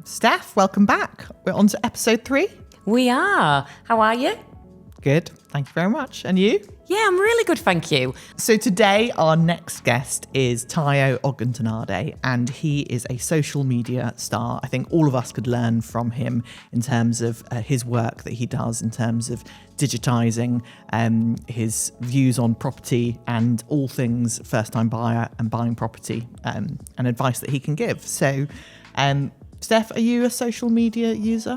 Steph, welcome back. We're on to episode 3. We are. How are you? Good. Thank you very much. And you? Yeah, I'm really good, thank you. So today our next guest is Tayo Oguntonade, and he is a social media star. I think all of us could learn from him in terms of his work that he does in terms of digitising, his views on property and all things first-time buyer and buying property, and advice that he can give. So, Steph, are you a social media user?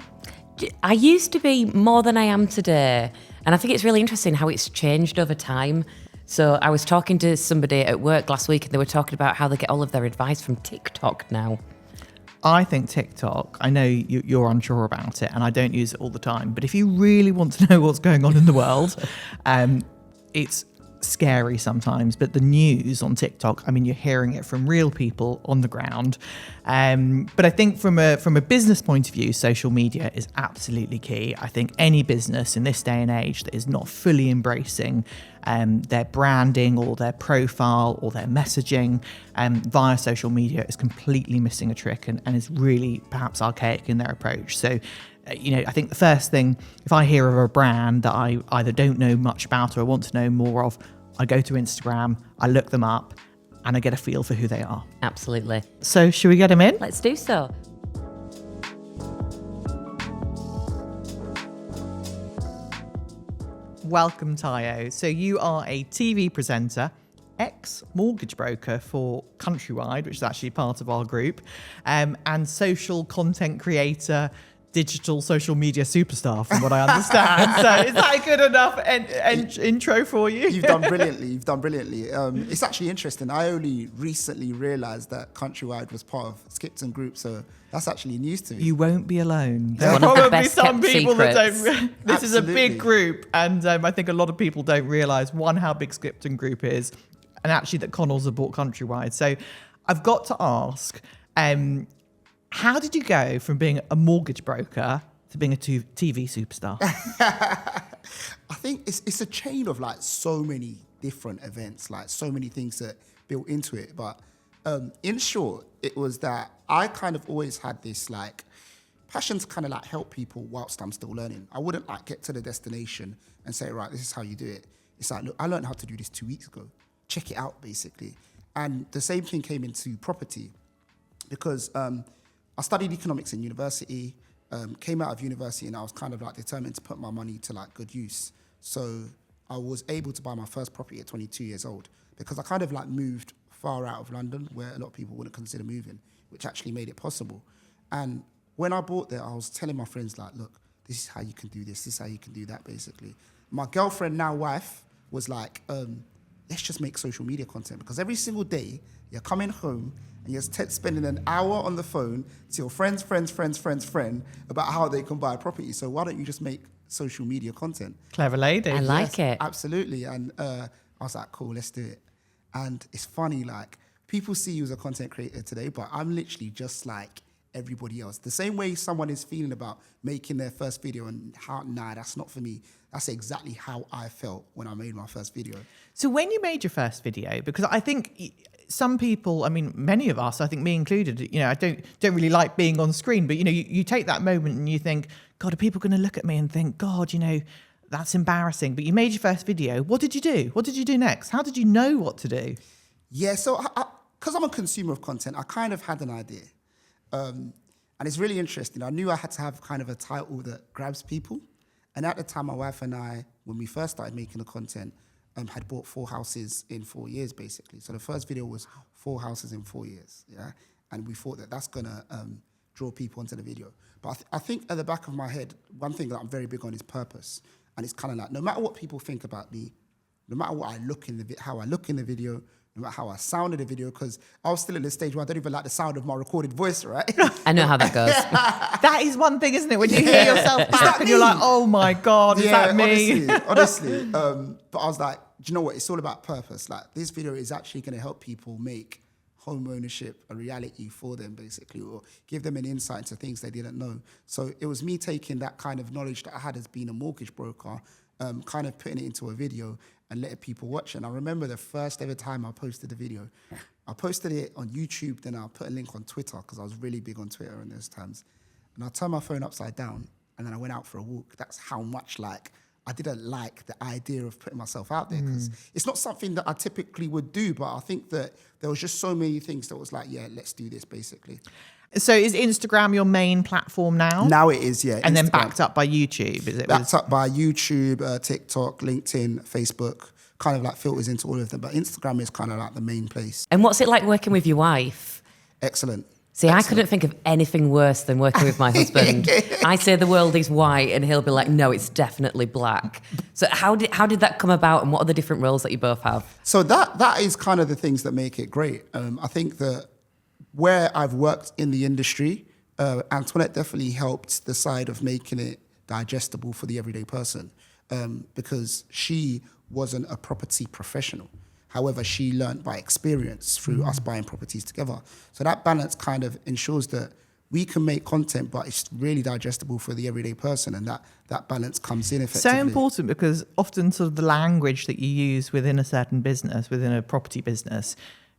I used to be more than I am today. And I think it's really interesting how it's changed over time. So I was talking to somebody at work last week and they were talking about how they get all of their advice from TikTok now. I think TikTok, I know you're unsure about it and I don't use it all the time, but if you really want to know what's going on in the world, it's scary sometimes, but the news on TikTok, I mean, you're hearing it from real people on the ground. But I think from a business point of view, social media is absolutely key. I think any business in this day and age that is not fully embracing their branding or their profile or their messaging via social media is completely missing a trick and is really perhaps archaic in their approach. So I think the first thing, if I hear of a brand that I either don't know much about or I want to know more of, I go to Instagram, I look them up, and I get a feel for who they are. Absolutely. So should we get them in? Let's do so. Welcome, Tayo. So you are a TV presenter, ex-mortgage broker for Countrywide, which is actually part of our group, and social content creator, digital social media superstar, from what I understand. So is that a good enough intro for you? You've done brilliantly. It's actually interesting. I only recently realised that Countrywide was part of Skipton Group, so that's actually news to me. You won't be alone. There One are of the probably best some kept people secrets. that don't. This is a Absolutely. big group, and I think a lot of people don't realise, one, how big Skipton Group is, and actually that Connells have bought Countrywide. So I've got to ask, how did you go from being a mortgage broker to being a TV superstar? I think it's a chain of like so many different events, like so many things that built into it. But in short, it was that I kind of always had this like passion to kind of like help people whilst I'm still learning. I wouldn't like get to the destination and say, right, this is how you do it. It's like, look, I learned how to do this 2 weeks ago. Check it out, basically. And the same thing came into property because I studied economics in university, came out of university and I was kind of like determined to put my money to like good use. So I was able to buy my first property at 22 years old because I kind of like moved far out of London where a lot of people wouldn't consider moving, which actually made it possible. And when I bought there, I was telling my friends like, look, this is how you can do this is how you can do that, basically. My girlfriend, now wife, was like, let's just make social media content because every single day you're coming home and you're spending an hour on the phone to your friend about how they can buy a property. So why don't you just make social media content? Clever lady. I like it. Absolutely. And I was like, cool, let's do it. And it's funny, like, people see you as a content creator today, but I'm literally just like everybody else. The same way someone is feeling about making their first video and how, nah, that's not for me. That's exactly how I felt when I made my first video. So when you made your first video, because I think some people, I mean, many of us, I think me included, I don't really like being on screen, but you take that moment and you think, God, are people going to look at me and think, God, that's embarrassing. But you made your first video. What did you do? What did you do next? How did you know what to do? Yeah, so because I'm a consumer of content, I kind of had an idea. And it's really interesting. I knew I had to have kind of a title that grabs people. And at the time, my wife and I, when we first started making the content, had bought 4 houses in 4 years, basically. So the first video was 4 houses in 4 years, yeah? And we thought that that's going to draw people into the video. But I think at the back of my head, one thing that I'm very big on is purpose. And it's kind of like, no matter what people think about me, no matter what how I look in the video, no matter how I sound in the video, because I was still at the stage where I don't even like the sound of my recorded voice, right? I know how that goes. That is one thing, isn't it? When you hear yourself back and you're like, oh my God, is that me? Honestly. But I was like, do you know what? It's all about purpose. Like, this video is actually going to help people make home ownership a reality for them, basically, or give them an insight into things they didn't know. So it was me taking that kind of knowledge that I had as being a mortgage broker kind of putting it into a video and letting people watch it. And I remember the first ever time I posted the video. I posted it on YouTube, then I put a link on Twitter because I was really big on Twitter in those times. And I turned my phone upside down and then I went out for a walk. That's how much I didn't like the idea of putting myself out there because it's not something that I typically would do, but I think that there was just so many things that was like, yeah, let's do this basically. So is Instagram your main platform now? Now it is, yeah. And Instagram. then backed up by YouTube, is it? Backed up by YouTube, TikTok, LinkedIn, Facebook, kind of like filters into all of them. But Instagram is kind of like the main place. And what's it like working with your wife? Excellent. See, I couldn't think of anything worse than working with my husband. I say the world is white and he'll be like, no, it's definitely black. So how did that come about and what are the different roles that you both have? So that is kind of the things that make it great. I think that where I've worked in the industry, Antoinette definitely helped the side of making it digestible for the everyday person because she wasn't a property professional. However, she learned by experience through us buying properties together. So that balance kind of ensures that we can make content, but it's really digestible for the everyday person, and that balance comes in effectively. So important because often sort of the language that you use within a certain business, within a property business,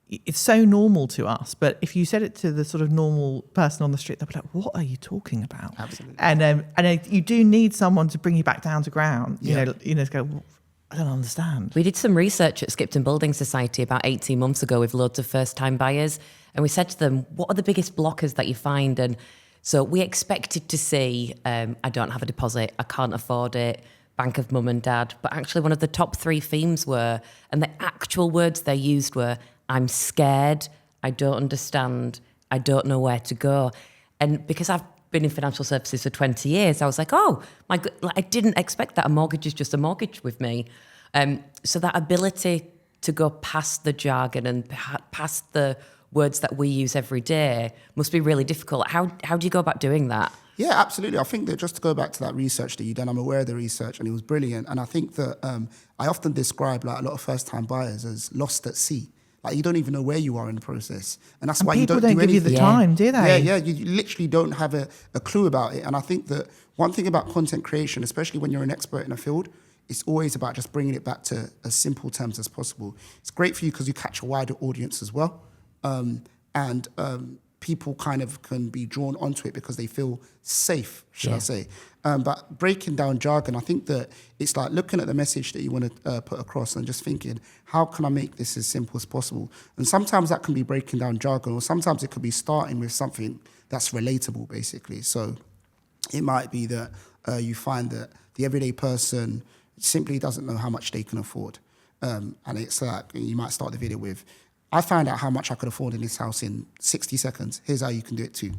it's so normal to us. But if you said it to the sort of normal person on the street, they'll be like, what are you talking about? Absolutely. And you do need someone to bring you back down to ground, Yeah. you know, to go, well, I don't understand. We did some research at Skipton Building Society about 18 months ago with loads of first-time buyers. And we said to them, what are the biggest blockers that you find? And so we expected to see, I don't have a deposit, I can't afford it, bank of mum and dad. But actually one of the top 3 themes were, and the actual words they used were, I'm scared, I don't understand, I don't know where to go. And because I've been in financial services for 20 years, I was like, oh, my God, I didn't expect that. A mortgage is just a mortgage with me. So that ability to go past the jargon and past the words that we use every day must be really difficult. How do you go about doing that? Yeah, absolutely. I think that just to go back to that research that you've done, I'm aware of the research and it was brilliant. And I think that I often describe like a lot of first-time buyers as lost at sea. Like you don't even know where you are in the process. And that's why you don't do anything. People don't give you the time, do they? Yeah, you literally don't have a clue about it. And I think that one thing about content creation, especially when you're an expert in a field, it's always about just bringing it back to as simple terms as possible. It's great for you because you catch a wider audience as well. And people kind of can be drawn onto it because they feel safe, should I say. But breaking down jargon, I think that it's like looking at the message that you want to put across and just thinking, how can I make this as simple as possible? And sometimes that can be breaking down jargon, or sometimes it could be starting with something that's relatable, basically. So it might be that you find that the everyday person simply doesn't know how much they can afford. And it's like, you might start the video with, I found out how much I could afford in this house in 60 seconds. Here's how you can do it too.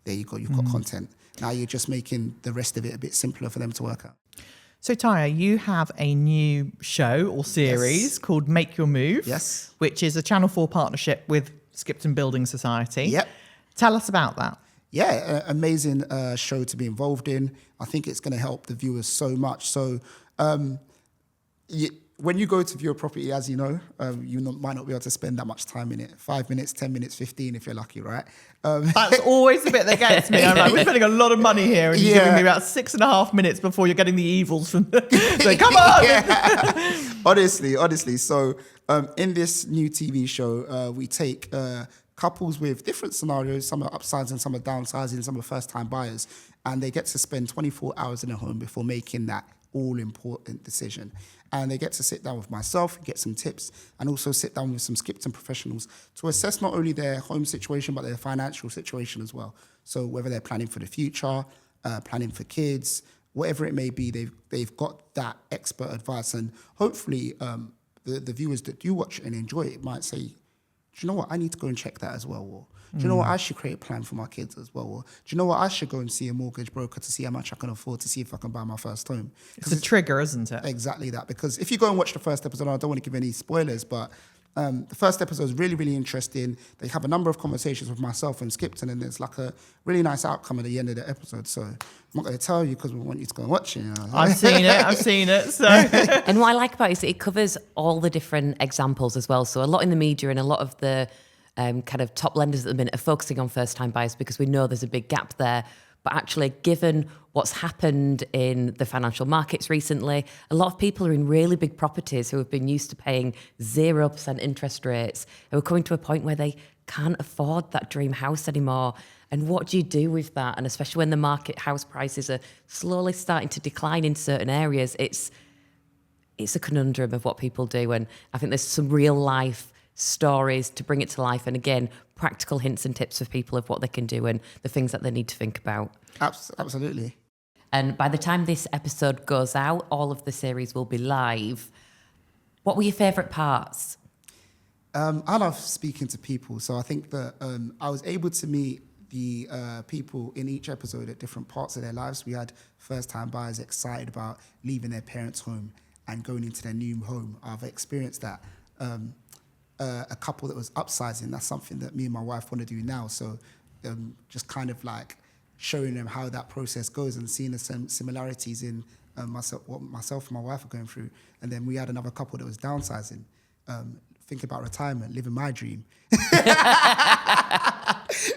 There you go, you've got content. Now you're just making the rest of it a bit simpler for them to work out. So Tayo, you have a new show or series called Make Your Move, which is a Channel 4 partnership with Skipton Building Society. Yep. Tell us about that. Yeah, amazing show to be involved in. I think it's going to help the viewers so much. So when you go to view a property, as you know, might not be able to spend that much time in it. 5 minutes, 10 minutes, 15 if you're lucky, right? That's always the bit that gets me. I'm like, we're spending a lot of money here and you're giving me about 6.5 minutes before you're getting the evils from so come on! Honestly. So in this new TV show, we take couples with different scenarios. Some are upsides and some are downsizing, some are first-time buyers. And they get to spend 24 hours in a home before making that all-important decision. And they get to sit down with myself, get some tips, and also sit down with some Skipton professionals to assess not only their home situation, but their financial situation as well. So whether they're planning for the future, planning for kids, whatever it may be, they've got that expert advice. And hopefully the viewers that do watch it and enjoy it might say, do you know what, I need to go and check that as well. Or, do you know what, I should create a plan for my kids as well. Or, do you know what, I should go and see a mortgage broker to see how much I can afford to see if I can buy my first home. It's a trigger, isn't it? Exactly that. Because if you go and watch the first episode, I don't want to give any spoilers, but the first episode is really, really interesting. They have a number of conversations with myself and Skipton, and there's like a really nice outcome at the end of the episode. So I'm not going to tell you because we want you to go and watch it. You know? I've seen it. So. And what I like about it is it covers all the different examples as well. So a lot in the media and a lot of the kind of top lenders at the minute are focusing on first-time buyers because we know there's a big gap there. But actually, given what's happened in the financial markets recently, a lot of people are in really big properties who have been used to paying 0% interest rates, who are coming to a point where they can't afford that dream house anymore. And what do you do with that? And especially when the market house prices are slowly starting to decline in certain areas, it's a conundrum of what people do. And I think there's some real life stories to bring it to life. And again, practical hints and tips for people of what they can do and the things that they need to think about. Absolutely. And by the time this episode goes out, all of the series will be live. What were your favourite parts? I love speaking to people. So I think that I was able to meet the people in each episode at different parts of their lives. We had first-time buyers excited about leaving their parents' home and going into their new home. I've experienced that. A couple that was upsizing, that's something that me and my wife want to do now. So just kind of like showing them how that process goes and seeing the similarities in what myself and my wife are going through. And then we had another couple that was downsizing, thinking about retirement, living my dream.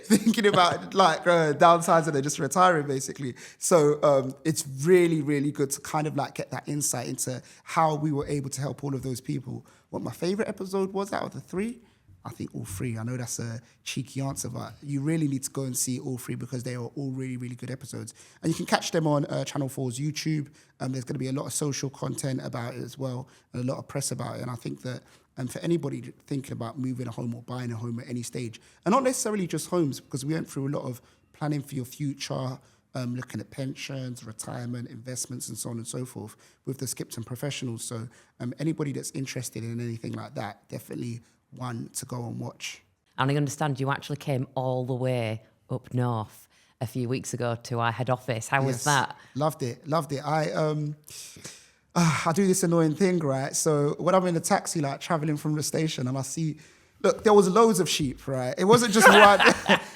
Thinking about like downsizing and just retiring basically. So it's really, really good to kind of like get that insight into how we were able to help all of those people. What my favorite episode was out of the three, I think all three. I know that's a cheeky answer, but you really need to go and see all three because they are all really, really good episodes. And you can catch them on Channel 4's YouTube. There's going to be a lot of social content about it as well and a lot of press about it. And I think that for anybody thinking about moving a home or buying a home at any stage, and not necessarily just homes, because we went through a lot of planning for your future, looking at pensions, retirement, investments, and so on and so forth with the Skipton professionals. So anybody that's interested in anything like that, definitely one to go and watch. And I understand you actually came all the way up north a few weeks ago to our head office. How was that? Loved it. I do this annoying thing, right? So when I'm in a taxi, like traveling from the station, and I see, look, there was loads of sheep, right? It wasn't just one.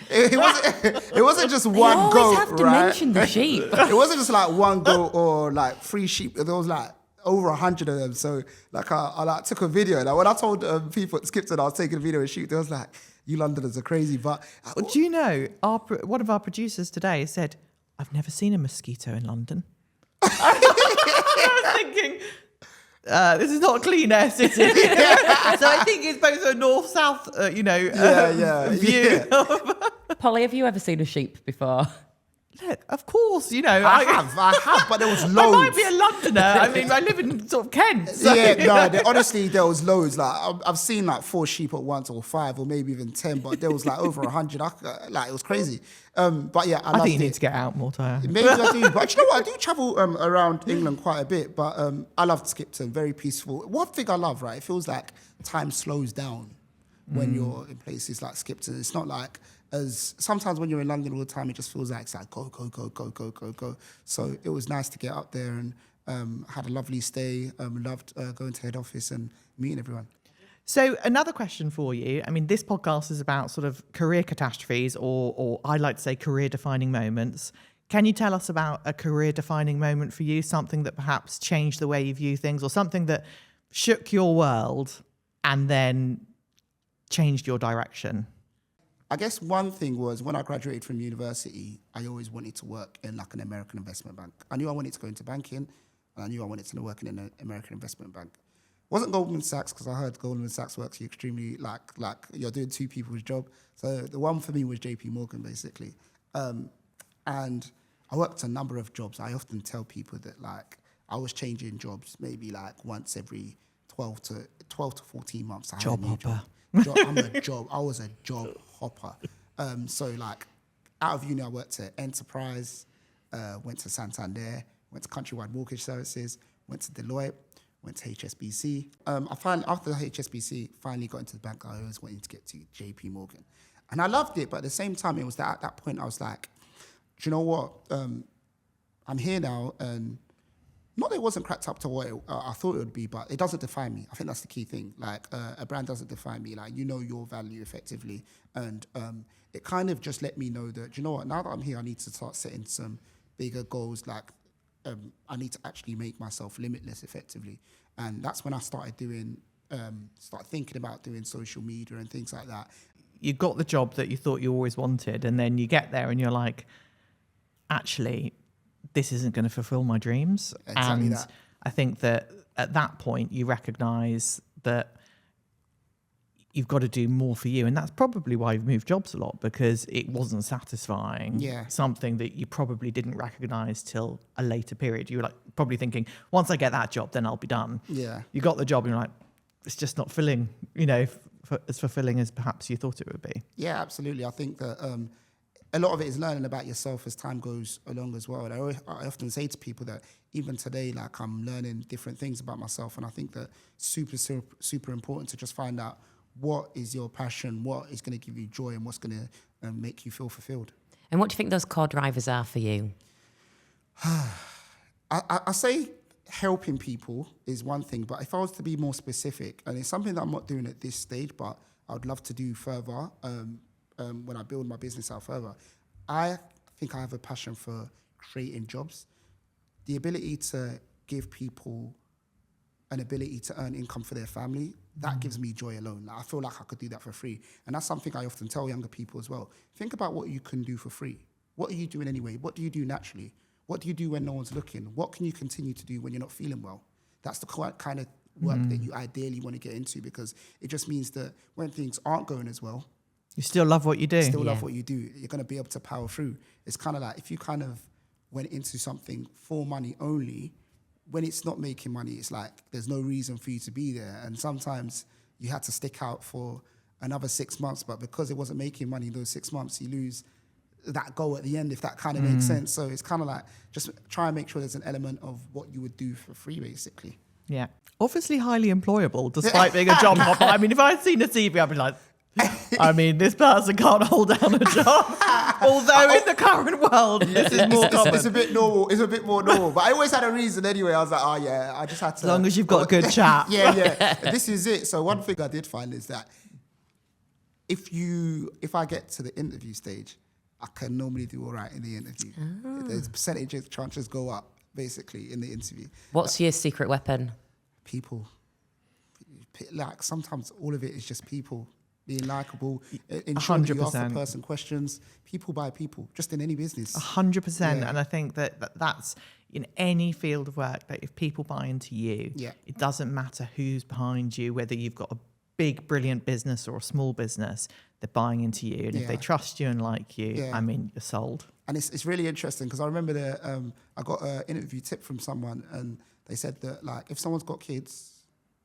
It wasn't just one goat, have to right? mention the sheep. It wasn't just like one goat or like 3 sheep. There was like over 100 of them. So like I like took a video. Like when I told people at Skipton I was taking a video of sheep, they was like, "You Londoners are crazy." But do you know one of our producers today said, "I've never seen a mosquito in London." I was thinking, this is not a clean air city. So I think it's both a north-south, view. Polly, have you ever seen a sheep before? Look, of course, I have, but there was loads. I might be a Londoner. I mean, I live in sort of Kent. So. Honestly, there was loads. Like I've seen like 4 sheep at once, or 5, or maybe even 10. But there was like over 100. Like it was crazy. But yeah, I think you need to get out more, Tayo. Maybe I do. But you know what? I do travel around England quite a bit. But I loved Skipton. Very peaceful. One thing I love, right? It feels like time slows down when you're in places like Skipton. It's not like as sometimes when you're in London all the time, it just feels like it's like go, go, go, go, go, go, go. So it was nice to get up there and had a lovely stay. Loved going to head office and meeting everyone. So another question for you. I mean, this podcast is about sort of career catastrophes or I like to say career-defining moments. Can you tell us about a career-defining moment for you, something that perhaps changed the way you view things or something that shook your world and then changed your direction? I guess one thing was when I graduated from university, I always wanted to work in like an American investment bank. I knew I wanted to go into banking, and I knew I wanted to work in an American investment bank. It wasn't Goldman Sachs, because I heard Goldman Sachs works you extremely like you're doing 2 people's job. So the one for me was JP Morgan, basically. And I worked a number of jobs. I often tell people that like I was changing jobs maybe like once every 12 to 14 months. I had job a new hopper. I was a job hopper. So like out of uni, I worked at Enterprise, went to Santander, went to Countrywide Mortgage Services, went to Deloitte, went to HSBC. After HSBC, finally got into the bank I always wanted to get to, JP Morgan. And I loved it, but at the same time, it was that at that point I was like, do you know what? I'm here now, and not that it wasn't cracked up to what I thought it would be, but it doesn't define me. I think that's the key thing. Like a brand doesn't define me. Like you know your value effectively, and it kind of just let me know that, do you know what? Now that I'm here, I need to start setting some bigger goals. Like I need to actually make myself limitless effectively, and that's when I started thinking about doing social media and things like that. You got the job that you thought you always wanted, and then you get there and you're like, actually, this isn't going to fulfill my dreams. Exactly And that. I think that at that point, you recognize that you've got to do more for you. And that's probably why you've moved jobs a lot, because it wasn't satisfying. Yeah. Something that you probably didn't recognize till a later period. You were like probably thinking, once I get that job, then I'll be done. Yeah. You got the job and you're like, it's just not filling, as fulfilling as perhaps you thought it would be. Yeah, absolutely. I think that a lot of it is learning about yourself as time goes along as well. And I often say to people that even today, like, I'm learning different things about myself. And I think that super important to just find out what is your passion, what is going to give you joy, and what's going to make you feel fulfilled. And what do you think those core drivers are for you? I say helping people is one thing, but if I was to be more specific, and it's something that I'm not doing at this stage, but I would love to do further when I build my business out further, I think I have a passion for creating jobs. The ability to give people an ability to earn income for their family, that gives me joy alone. Like, I feel like I could do that for free. And that's something I often tell younger people as well. Think about what you can do for free. What are you doing anyway? What do you do naturally? What do you do when no one's looking? What can you continue to do when you're not feeling well? That's the kind of work that you ideally want to get into, because it just means that when things aren't going as well, You still love what you do. still love what you do, you're going to be able to power through. It's kind of like if you kind of went into something for money only, when it's not making money, it's like there's no reason for you to be there. And sometimes you had to stick out for another 6 months, but because it wasn't making money in those 6 months, you lose that goal at the end, if that kind of makes sense. So it's kind of like just try and make sure there's an element of what you would do for free, basically. Yeah. Obviously highly employable, despite being a job hopper. I mean, if I'd seen a CV, I'd be like, this person can't hold down a job. Although in the current world, this is more common. It's a bit normal. It's a bit more normal. But I always had a reason anyway. I was like, I just had to. As long as you've got a good chat. Yeah. This is it. So one thing I did find is that if I get to the interview stage, I can normally do all right in the interview. The percentage of chances go up, basically, in the interview. What's your secret weapon? People. Like, sometimes all of it is just people. Being likable, ensuring that you ask the 100%. person questions, people by people, just in any business. 100%. Yeah. And I think that's in any field of work, that if people buy into you, it doesn't matter who's behind you, whether you've got a big, brilliant business or a small business, they're buying into you. And if they trust you and like you, you're sold. And it's really interesting, because I remember I got an interview tip from someone, and they said that, like, if someone's got kids,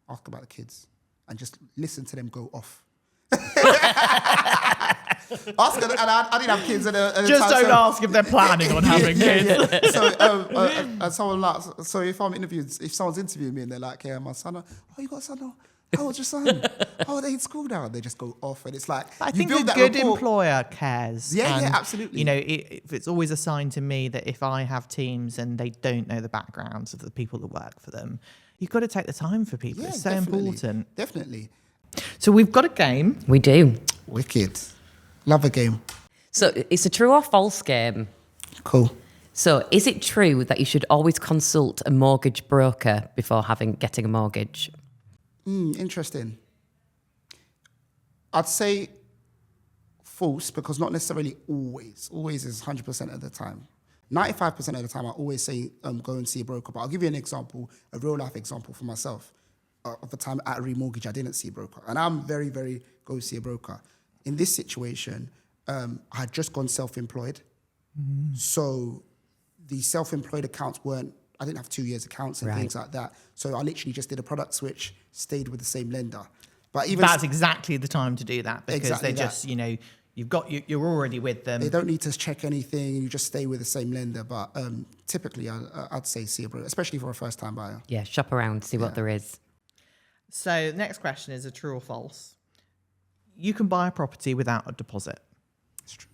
ask about the kids and just listen to them go off. Ask them, and I didn't have kids at the Just time, don't ask if they're planning on having kids. Yeah. So, and someone like, so if someone's interviewing me and they're like, "Yeah, my son, you got a son? Oh, how old's your son? Oh, they in school now." And they just go off, and it's like, I you think build a that good rapport. employer cares. Yeah, And, absolutely. If it's always a sign to me that if I have teams and they don't know the backgrounds of the people that work for them, you've got to take the time for people. Yeah, It's so definitely. important. Definitely. So we've got a game. We do. Wicked. Love a game. So it's a true or false game. Cool. So is it true that you should always consult a mortgage broker before getting a mortgage? Interesting. I'd say false, because not necessarily always. Always is 100% of the time. 95% of the time, I always say go and see a broker. But I'll give you an example, a real life example for myself. Of the time at a remortgage, I didn't see a broker. And I'm very, very go see a broker. In this situation, I had just gone self-employed. So the self-employed accounts I didn't have 2 years accounts and things like that. So I literally just did a product switch, stayed with the same lender. But even That's exactly the time to do that, because Exactly they're that. just, you're already with them. they don't need to check anything, you just stay with the same lender. But typically, I'd say see a broker, especially for a first-time buyer. Yeah, shop around, see what there is. So next question is a true or false. You can buy a property without a deposit. It's true.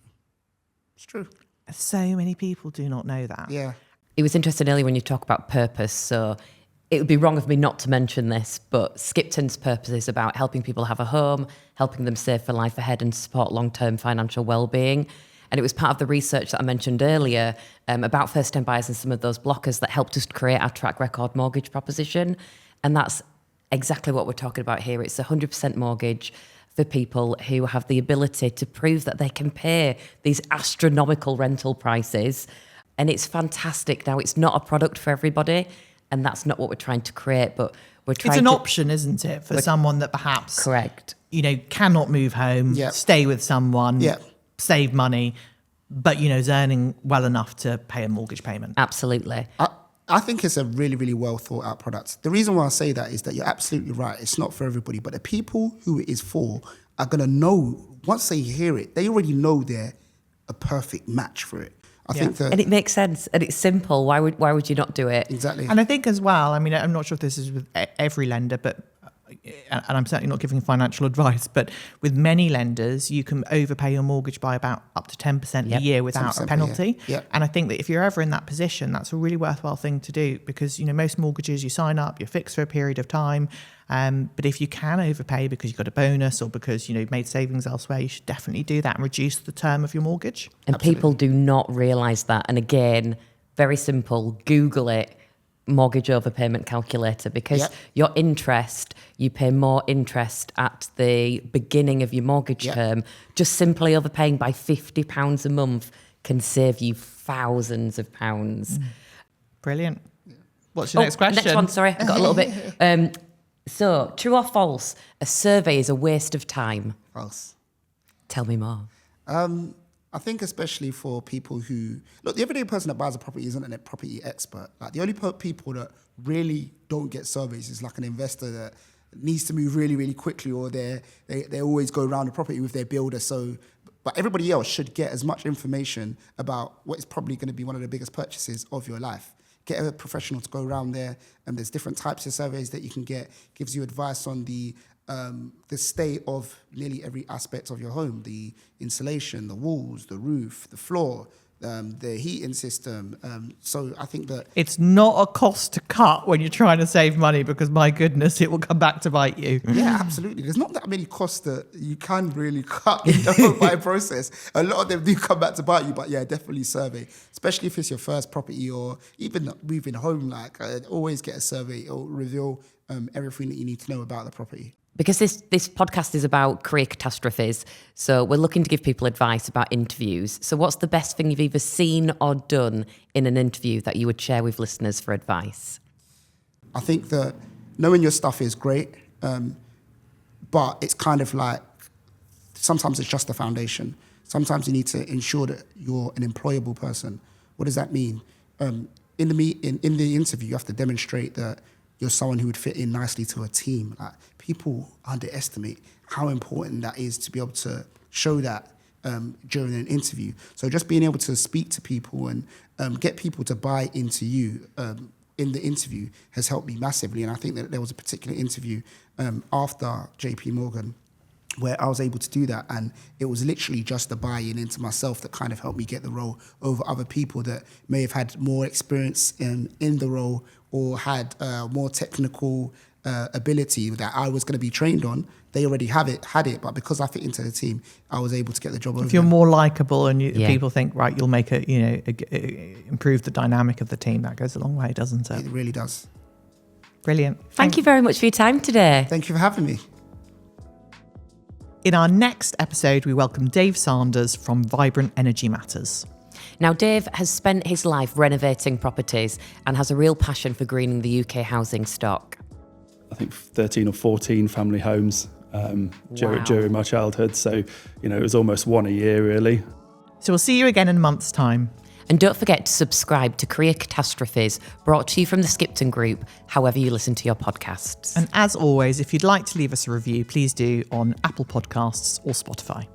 It's true. So many people do not know that. Yeah. It was interesting earlier when you talk about purpose. So it would be wrong of me not to mention this, but Skipton's purpose is about helping people have a home, helping them save for life ahead and support long-term financial well-being. And it was part of the research that I mentioned earlier about first-time buyers and some of those blockers that helped us create our track record mortgage proposition. And that's exactly what we're talking about here. It's 100% mortgage for people who have the ability to prove that they can pay these astronomical rental prices And it's fantastic. Now, it's not a product for everybody, and that's not what we're trying to create, but we're trying It's an to... option, isn't it, for someone that perhaps, Correct. Cannot move home, stay with someone, save money, but, is earning well enough to pay a mortgage payment. Absolutely. I think it's a really, really well thought out product. The reason why I say that is that you're absolutely right. It's not for everybody, but the people who it is for are going to know, once they hear it, they already know they're a perfect match for it. I think that... And it makes sense, and it's simple. Why would you not do it? Exactly. And I think as well, I'm not sure if this is with every lender, but and I'm certainly not giving financial advice, but with many lenders, you can overpay your mortgage by about up to 10% a year without a penalty. And I think that if you're ever in that position, that's a really worthwhile thing to do because, most mortgages you sign up, you're fixed for a period of time. But if you can overpay because you've got a bonus or because, you've made savings elsewhere, you should definitely do that and reduce the term of your mortgage. And people do not realise that. And again, very simple, Google it. Mortgage overpayment calculator, because your interest, you pay more interest at the beginning of your mortgage term. Just simply overpaying by £50 a month can save you thousands of pounds. Brilliant. What's your next question? Next one, sorry, I got a little bit. So, true or false, a survey is a waste of time? False. Tell me more. I think especially for people who... Look, the everyday person that buys a property isn't a property expert. Like, the only people that really don't get surveys is like an investor that needs to move really, really quickly, or they always go around the property with their builder. So, but everybody else should get as much information about what is probably going to be one of the biggest purchases of your life. Get a professional to go around there, and there's different types of surveys that you can get. Gives you advice on the state of nearly every aspect of your home: the insulation, the walls, the roof, the floor, the heating system. So I think that it's not a cost to cut when you're trying to save money, because my goodness, it will come back to bite you. Yeah, absolutely. There's not that many costs that you can really cut in the home buying process. A lot of them do come back to bite you, but yeah, definitely survey, especially if it's your first property or even moving home. Like, always get a survey. It'll reveal everything that you need to know about the property. Because this podcast is about career catastrophes, so we're looking to give people advice about interviews. So what's the best thing you've either seen or done in an interview that you would share with listeners for advice? I think that knowing your stuff is great, but it's kind of like, sometimes it's just the foundation. Sometimes you need to ensure that you're an employable person. What does that mean? In the interview, you have to demonstrate that you're someone who would fit in nicely to a team. Like, people underestimate how important that is to be able to show that during an interview. So just being able to speak to people and get people to buy into you in the interview has helped me massively. And I think that there was a particular interview after JP Morgan where I was able to do that, and it was literally just the buy-in into myself that kind of helped me get the role over other people that may have had more experience in the role or had more technical ability that I was going to be trained on. They already had it, but because I fit into the team, I was able to get the job over. If you're more likable and people think, right, you'll make improve the dynamic of the team, that goes a long way, doesn't it? It really does. Brilliant. Thank you very much for your time today. Thank you for having me. In our next episode, we welcome Dave Sanders from Vibrant Energy Matters. Now, Dave has spent his life renovating properties and has a real passion for greening the UK housing stock. I think 13 or 14 family homes during my childhood. So, it was almost one a year, really. So we'll see you again in a month's time. And don't forget to subscribe to Career Catastrophes, brought to you from the Skipton Group, however you listen to your podcasts. And as always, if you'd like to leave us a review, please do on Apple Podcasts or Spotify.